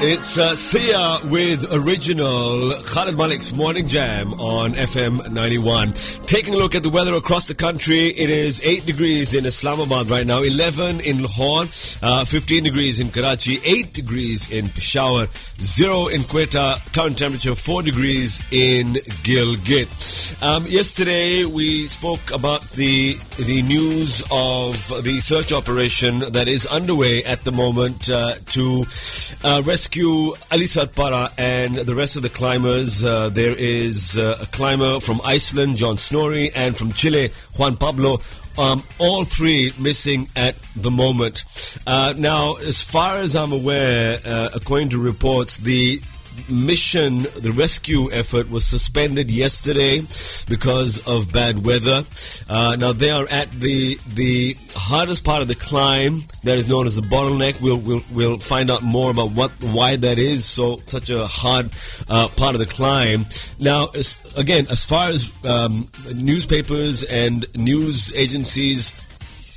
It's Sia with original Khalid Malik's Morning Jam on FM 91. Taking a look at the weather across the country, it is 8 degrees in Islamabad right now, 11 in Lahore, 15 degrees in Karachi, 8 degrees in Peshawar, 0 in Quetta, current temperature 4 degrees in Gilgit. Yesterday we spoke about the news of the search operation that is underway at the moment to rescue Ali Satpara and the rest of the climbers. There is a climber from Iceland, John Snorri, and from Chile, Juan Pablo. All three missing at the moment. Now, as far as I'm aware, according to reports, the mission, the rescue effort was suspended yesterday because of bad weather. Now they are at the hardest part of the climb that is known as the bottleneck. We'll find out more about why that is such a hard part of the climb. Now, as far as newspapers and news agencies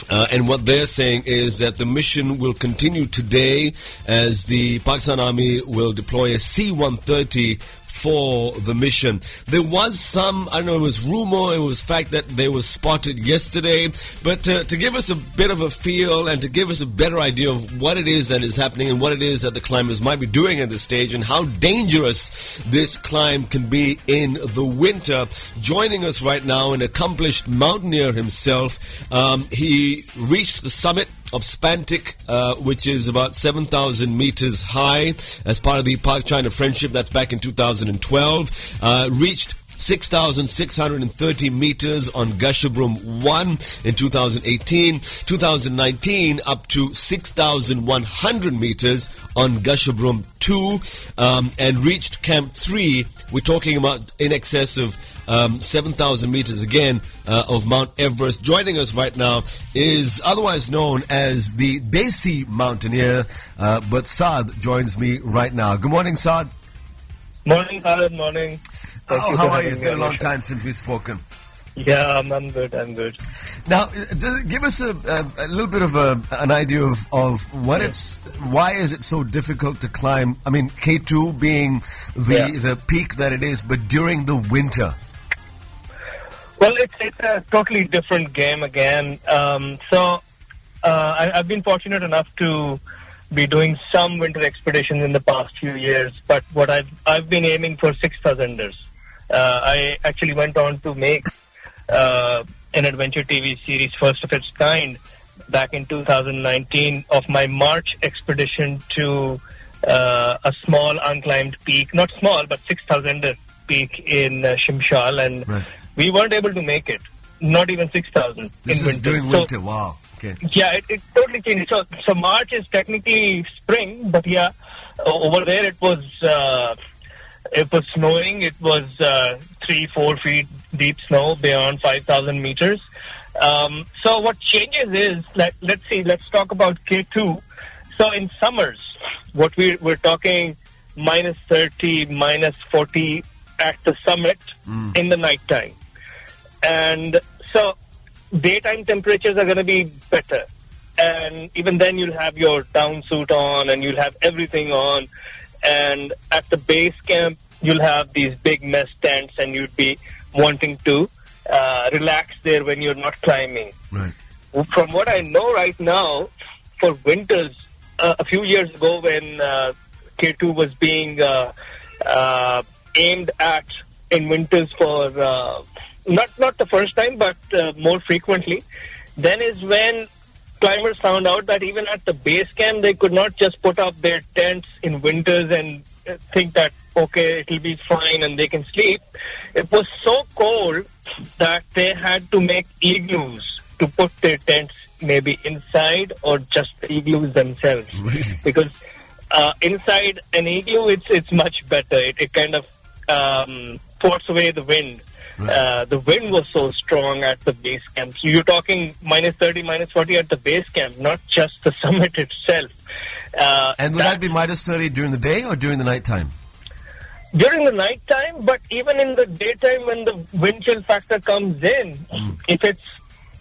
and what they're saying is that the mission will continue today as the Pakistan Army will deploy a C-130 for the mission. There was some, I don't know, it was rumor, it was fact that they were spotted yesterday, but to give us a bit of a feel and to give us a better idea of what it is that is happening and what it is that the climbers might be doing at this stage and how dangerous this climb can be in the winter, joining us right now, an accomplished mountaineer himself. He reached the summit of Spantic, which is about 7,000 meters high, as part of the Pak-China Friendship. That's back in 2012. Reached 6,630 meters on Gasherbrum 1 in 2018. 2019 up to 6,100 meters on Gasherbrum 2, and reached Camp 3. We're talking about in excess of 7,000 meters again of Mount Everest. Joining us right now is otherwise known as the Desi Mountaineer, but Saad joins me right now. Good morning, Saad. Morning, Khalid. Morning. How are you? It's been a long time since we've spoken. Yeah, I'm good. Now, give us a little bit of an idea of what why is it so difficult to climb? I mean, K2 being the peak that it is, but during the winter. Well, it's a totally different game again. I've been fortunate enough to be doing some winter expeditions in the past few years, but what I've been aiming for 6,000ers. I actually went on to make an adventure TV series, first of its kind, back in 2019, of my March expedition to a small unclimbed peak, not small, but 6,000er peak in Shimshal, and we weren't able to make it, not even 6,000. This is during winter, wow. Okay. Yeah, it totally changed. So March is technically spring, but yeah, over there it was snowing. It was 3-4 feet deep snow beyond 5,000 meters. So what changes is, let's talk about K2. So in summers, what we're talking minus 30, minus 40 at the summit in the nighttime. And so daytime temperatures are going to be better. And even then you'll have your down suit on and you'll have everything on. And at the base camp, you'll have these big mesh tents and you'd be wanting to relax there when you're not climbing. Right. From what I know right now, for winters, a few years ago when K2 was being aimed at in winters for not the first time, but more frequently, then is when climbers found out that even at the base camp, they could not just put up their tents in winters and think that, okay, it'll be fine and they can sleep. It was so cold that they had to make igloos to put their tents maybe inside or just the igloos themselves. Really? Because inside an igloo, it's much better. It kind of forces away the wind. Right. The wind was so strong at the base camp. So you're talking minus 30, minus 40 at the base camp, not just the summit itself. And would that be minus 30 during the day or during the nighttime? During the nighttime, but even in the daytime when the wind chill factor comes in, if it's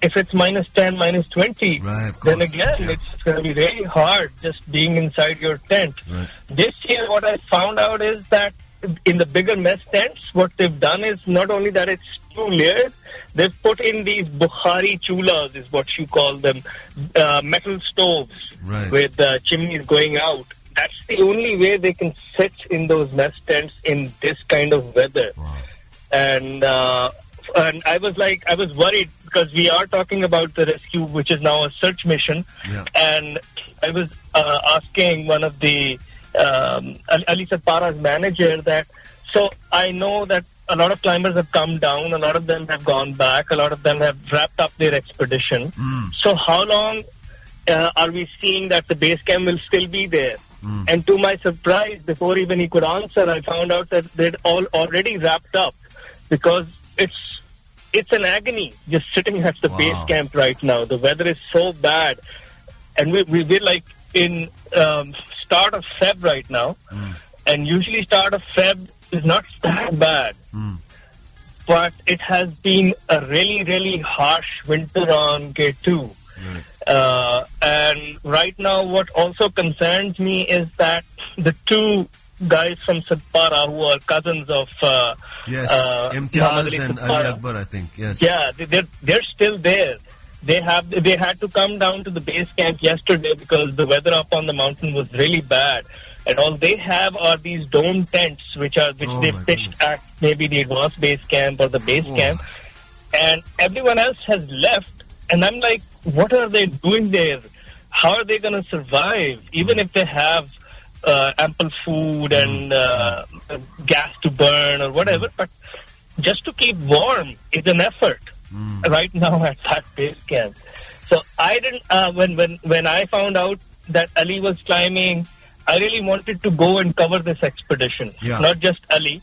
if it's minus 10, minus 20, right, then again, it's going to be very hard just being inside your tent. Right. This year, what I found out is that in the bigger mess tents, what they've done is not only that it's 2 layered, they've put in these Bukhari chulas, is what you call them, metal stoves with chimneys going out. That's the only way they can sit in those mess tents in this kind of weather. Wow. And I was worried because we are talking about the rescue, which is now a search mission. Yeah. And I was asking one of the Ali Satpara's manager that, so I know that a lot of climbers have come down, a lot of them have gone back, a lot of them have wrapped up their expedition. So how long are we seeing that the base camp will still be there? And to my surprise, before even he could answer, I found out that they'd all already wrapped up, because it's an agony just sitting at the base camp right now. The weather is so bad, and we're like in start of Feb right now, and usually start of Feb is not that bad, but it has been a really, really harsh winter on K2. And right now, what also concerns me is that the 2 guys from Satpara, who are cousins of Imtiaz and Ali Akbar, I think. Yes. Yeah, they're still there. They had to come down to the base camp yesterday because the weather up on the mountain was really bad, and all they have are these dome tents, which they've pitched at maybe the advanced base camp or the base camp, and everyone else has left. And I'm like, what are they doing there? How are they going to survive, even if they have ample food and gas to burn or whatever? But just to keep warm is an effort right now at that base camp. So I didn't. When I found out that Ali was climbing, I really wanted to go and cover this expedition. Not just Ali,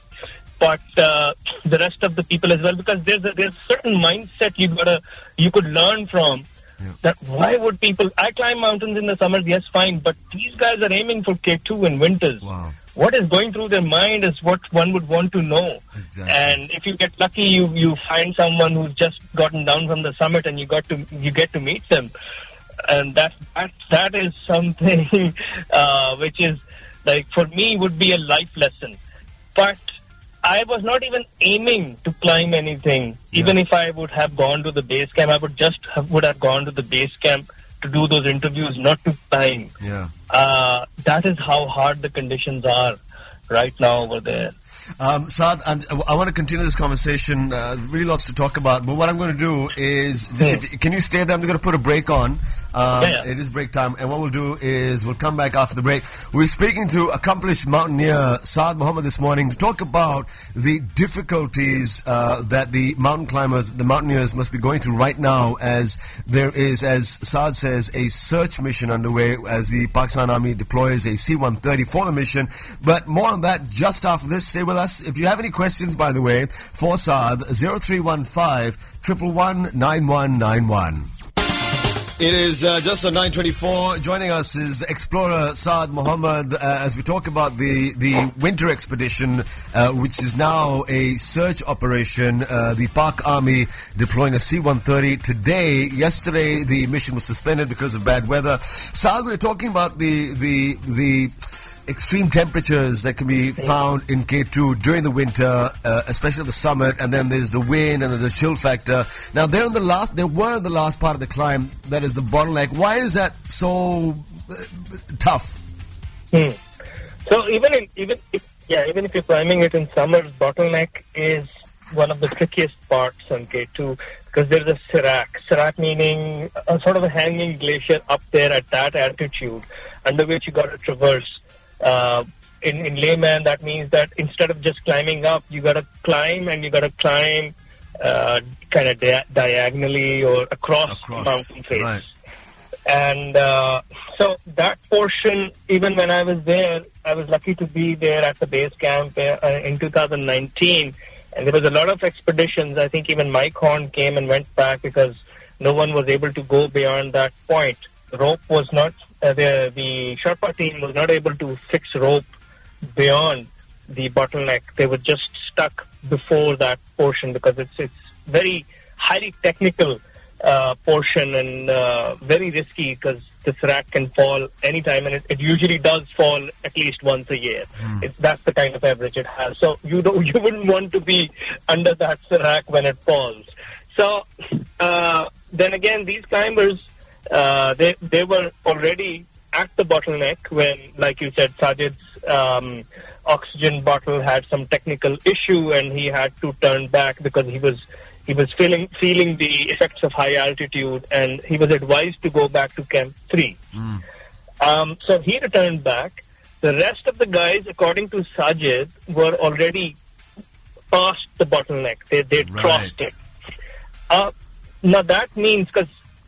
but the rest of the people as well, because there's a certain mindset you could learn from. That why would people? I climb mountains in the summers, yes, fine, but these guys are aiming for K2 in winters. What is going through their mind is what one would want to know. Exactly. And if you get lucky, you find someone who's just gotten down from the summit, and you get to meet them, and that is something which is, like, for me would be a life lesson. But I was not even aiming to climb anything. Even if I would have gone to the base camp, I would have gone to the base camp to do those interviews, not to climb. That is how hard the conditions are right now over there. Saad, I want to continue this conversation. Really lots to talk about. But what I'm going to do is, can you stay there? I'm going to put a break on. It is break time. And what we'll do is we'll come back after the break. We're speaking to accomplished mountaineer Saad Mohamed this morning to talk about the difficulties that the mountain climbers, the mountaineers must be going through right now, as there is, as Saad says, a search mission underway as the Pakistan Army deploys a C-130 for the mission. But more on that just after this. Stay with us. If you have any questions, by the way, for Saad, 0315 111 9191. It is just on 9:24. Joining us is explorer Saad Mohamed as we talk about the winter expedition, which is now a search operation. The Pak Army deploying a C-130 today. Yesterday, the mission was suspended because of bad weather. Saad, we were talking about the extreme temperatures that can be found in K2 during the winter, especially at the summit, and then there's the wind and there's the chill factor. Now they were in the last part of the climb that is the bottleneck. Why is that so tough? So even if you're climbing it in summer, bottleneck is one of the trickiest parts on K2 because there's a Sirac meaning a sort of a hanging glacier up there at that altitude under which you got to traverse. In layman, that means that instead of just climbing up, you got to climb, and you got to climb kind of diagonally or across the mountain face. Right. And so that portion, even when I was there, I was lucky to be there at the base camp in 2019. And there was a lot of expeditions. I think even Mike Horn came and went back because no one was able to go beyond that point. The rope was not... the Sherpa team was not able to fix rope beyond the bottleneck. They were just stuck before that portion because it's very highly technical portion and very risky because this rack can fall anytime, and it usually does fall at least once a year. That's the kind of average it has. So you wouldn't want to be under that rack when it falls. So then again, these climbers, they were already at the bottleneck when, like you said, Sajid's oxygen bottle had some technical issue, and he had to turn back because he was feeling the effects of high altitude, and he was advised to go back to Camp 3. So he returned back. The rest of the guys, according to Sajid, were already past the bottleneck. They'd crossed it. Now that means, because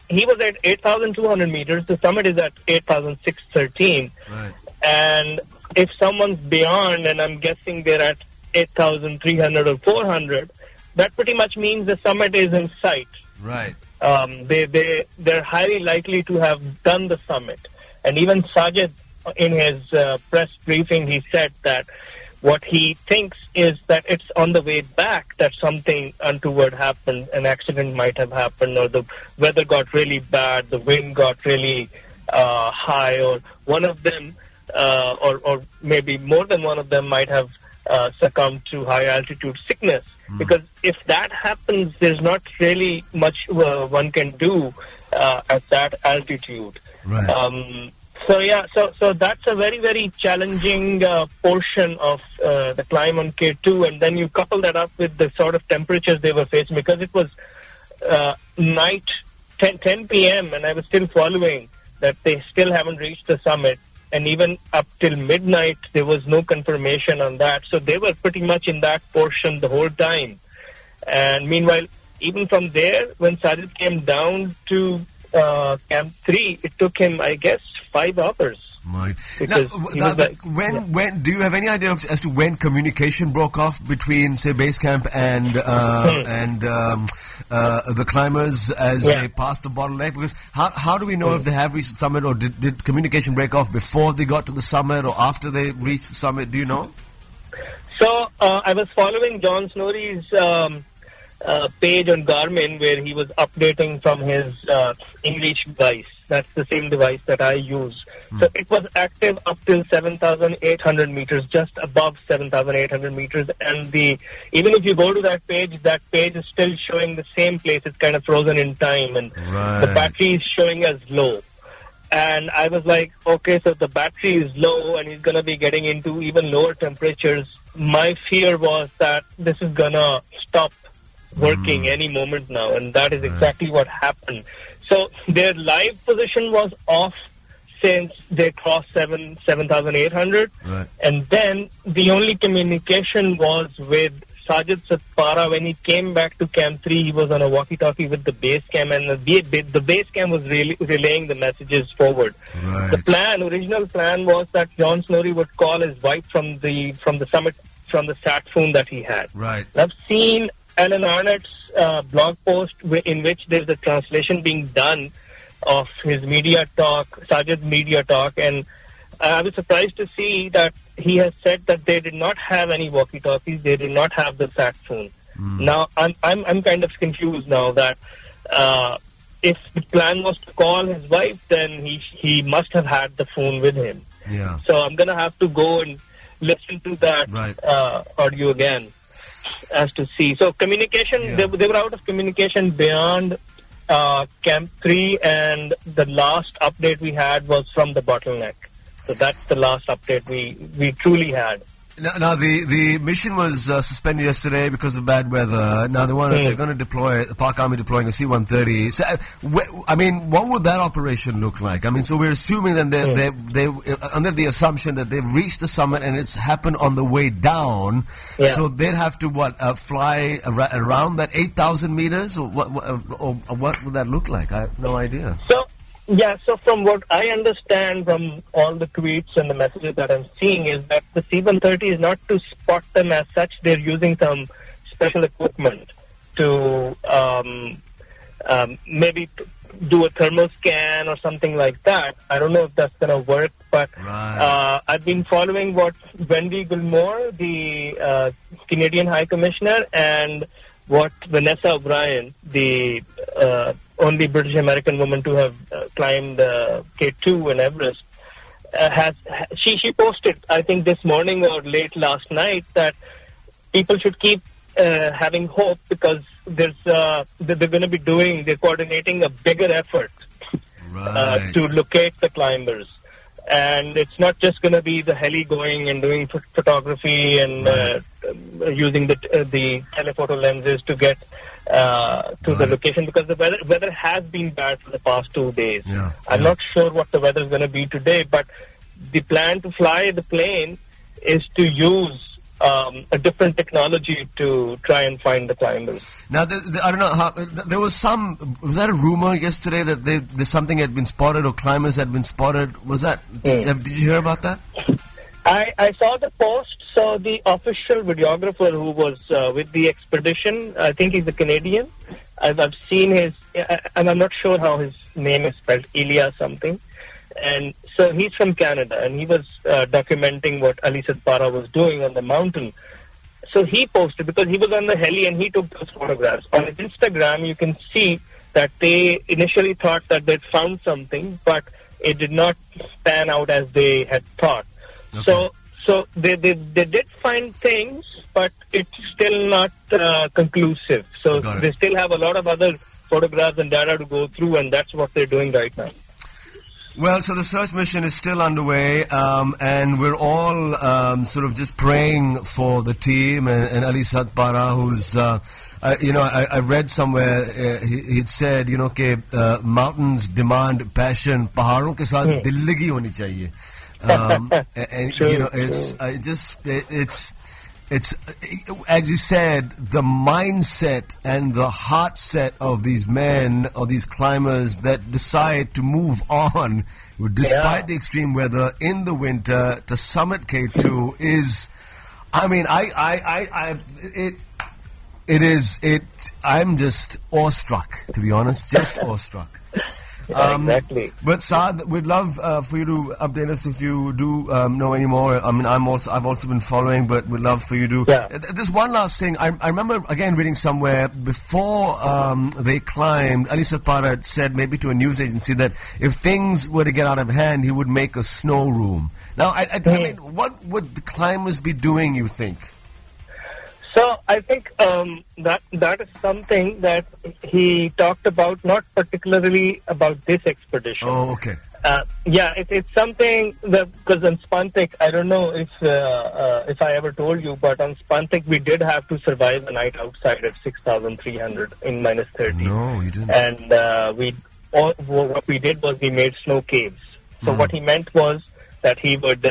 he was at 8,200 meters, the summit is at 8,613. Right. And if someone's beyond, and I'm guessing they're at 8,300 or 400, that pretty much means the summit is in sight. Right. They're highly likely to have done the summit. And even Sajid, in his press briefing, he said that what he thinks is that it's on the way back that something untoward happened, an accident might have happened, or the weather got really bad, the wind got really high, or one of them, or maybe more than one of them might have succumbed to high altitude sickness. Because if that happens, there's not really much one can do at that altitude. Right. So that's a very, very challenging portion of the climb on K2, and then you couple that up with the sort of temperatures they were facing, because it was night, 10 p.m., and I was still following that they still haven't reached the summit. And even up till midnight, there was no confirmation on that. So they were pretty much in that portion the whole time. And meanwhile, even from there, when Sajid came down to Camp 3, it took him, I guess, 5 hours. When do you have any idea as to when communication broke off between, say, base camp and the climbers as they passed the bottleneck? Because how do we know if they have reached the summit, or did communication break off before they got to the summit or after they reached the summit? Do you know? So I was following John Snorri's page on Garmin, where he was updating from his English device. That's the same device that I use. So it was active up till 7,800 meters, just above 7,800 meters. And even if you go to that page is still showing the same place. It's kind of frozen in time, and the battery is showing as low. And I was like, okay, so the battery is low, and he's going to be getting into even lower temperatures. My fear was that this is going to stop working any moment now, and that is exactly what happened. So their live position was off since they crossed 7,800, and then the only communication was with Sajid Satpara. When he came back to Camp 3, he was on a walkie-talkie with the base camp, and the base camp was relaying the messages forward. The original plan was that John Snorri would call his wife from the summit, from the sat phone that he had. I've seen Alan Arnett's blog post in which there's a translation being done of his media talk, Sajid's media talk, and I was surprised to see that he has said that they did not have any walkie-talkies, they did not have the sat phone. Now I'm kind of confused now that if the plan was to call his wife, then he must have had the phone with him. So I'm gonna have to go and listen to that audio again as to see. So communication, they were out of communication beyond Camp 3, and the last update we had was from the bottleneck. So that's the last update we truly had. Now the mission was suspended yesterday because of bad weather. Now they're going to deploy, the Pak Army deploying a C-130. So, what would that operation look like? I mean, so we're assuming that they under the assumption that they've reached the summit and it's happened on the way down. So they'd have to fly around that 8,000 meters, or what would that look like? I have no idea. So from what I understand from all the tweets and the messages that I'm seeing is that the C-130 is not to spot them as such. They're using some special equipment to maybe do a thermal scan or something like that. I don't know if that's going to work, but I've been following what Wendy Gilmore, the Canadian High Commissioner, and what Vanessa O'Brien, the only British American woman to have climbed K2 in Everest. She posted, I think this morning or late last night, that people should keep having hope, because they're going to be they're coordinating a bigger effort to locate the climbers. And it's not just going to be the heli going and doing photography and using the telephoto lenses to get to the location, because the weather has been bad for the past 2 days. I'm not sure what the weather is going to be today, but the plan to fly the plane is to use a different technology to try and find the climbers. Now, I don't know how. There was that a rumor yesterday that there's something had been spotted, or climbers had been spotted? Was that? Did you hear about that? I saw the post. So the official videographer who was with the expedition, I think he's a Canadian. I've seen his, and I'm not sure how his name is spelled, Ilya something. And so he's from Canada, and he was documenting what Ali Satpara was doing on the mountain. So he posted, because he was on the heli and he took those photographs. On his Instagram, you can see that they initially thought that they'd found something, but it did not pan out as they had thought. Okay. So they did find things, but it's still not conclusive. So they still have a lot of other photographs and data to go through, and that's what they're doing right now. Well, so the search mission is still underway, and we're all sort of just praying for the team and Ali Satpara, who's, I read somewhere he'd said, mountains demand passion, paharon ke saath dilligi honi chahiye. And True, it's as you said, the mindset and the heart set of these men or these climbers that decide to move on despite the extreme weather in the winter to summit K2 is, I mean, I'm just awestruck, to be honest, just awestruck. Exactly. But Saad, we'd love for you to update us if you do know any more. I mean, I've also been following, but we'd love for you to. Just one last thing. I remember again reading somewhere before they climbed, Ali Satpara had said maybe to a news agency that if things were to get out of hand, he would make a snow room. Now, I mean, what would the climbers be doing, you think? So I think that is something that he talked about, not particularly about this expedition. Oh, okay. It's something that, because on Spantik, I don't know if I ever told you, but on Spantik we did have to survive a night outside at 6,300 in minus 30. No, you didn't. And what we did was we made snow caves. So what he meant was that he would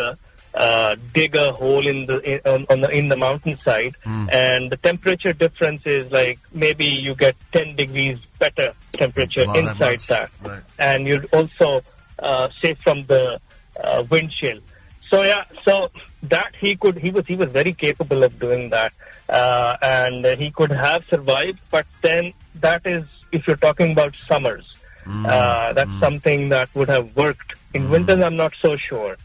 dig a hole in the mountainside, and the temperature difference is like maybe you get 10 degrees better temperature inside that, right. And you'd also safe from the wind chill. So that he was very capable of doing that, and he could have survived. But then that is, if you're talking about summers, that's something that would have worked. In winters, I'm not so sure.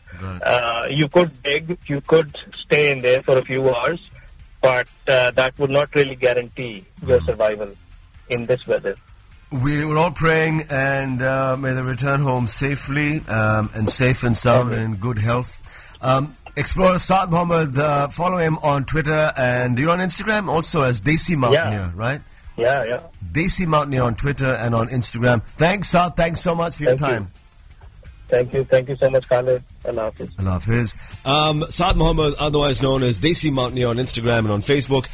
You could dig, you could stay in there for a few hours, but that would not really guarantee your survival in this weather. We were all praying, and may they return home safely and safe and sound and in good health. Explorer Saad Mohamed, follow him on Twitter, and you're on Instagram also as Desi Mountaineer, right? Yeah. Desi Mountaineer on Twitter and on Instagram. Thanks, Saad. Thanks so much for your time. Thank you so much, Khalid. Allah Hafiz. Allah Hafiz. Saad Mohamed, otherwise known as Desi Mountaineer on Instagram and on Facebook.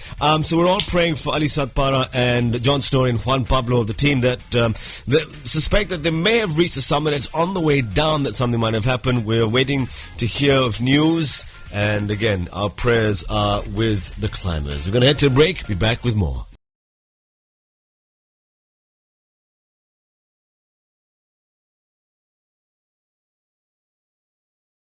So we're all praying for Ali Satpara and John Story and Juan Pablo of the team that suspect that they may have reached the summit. It's on the way down that something might have happened. We're waiting to hear of news. And again, our prayers are with the climbers. We're going to head to a break. Be back with more.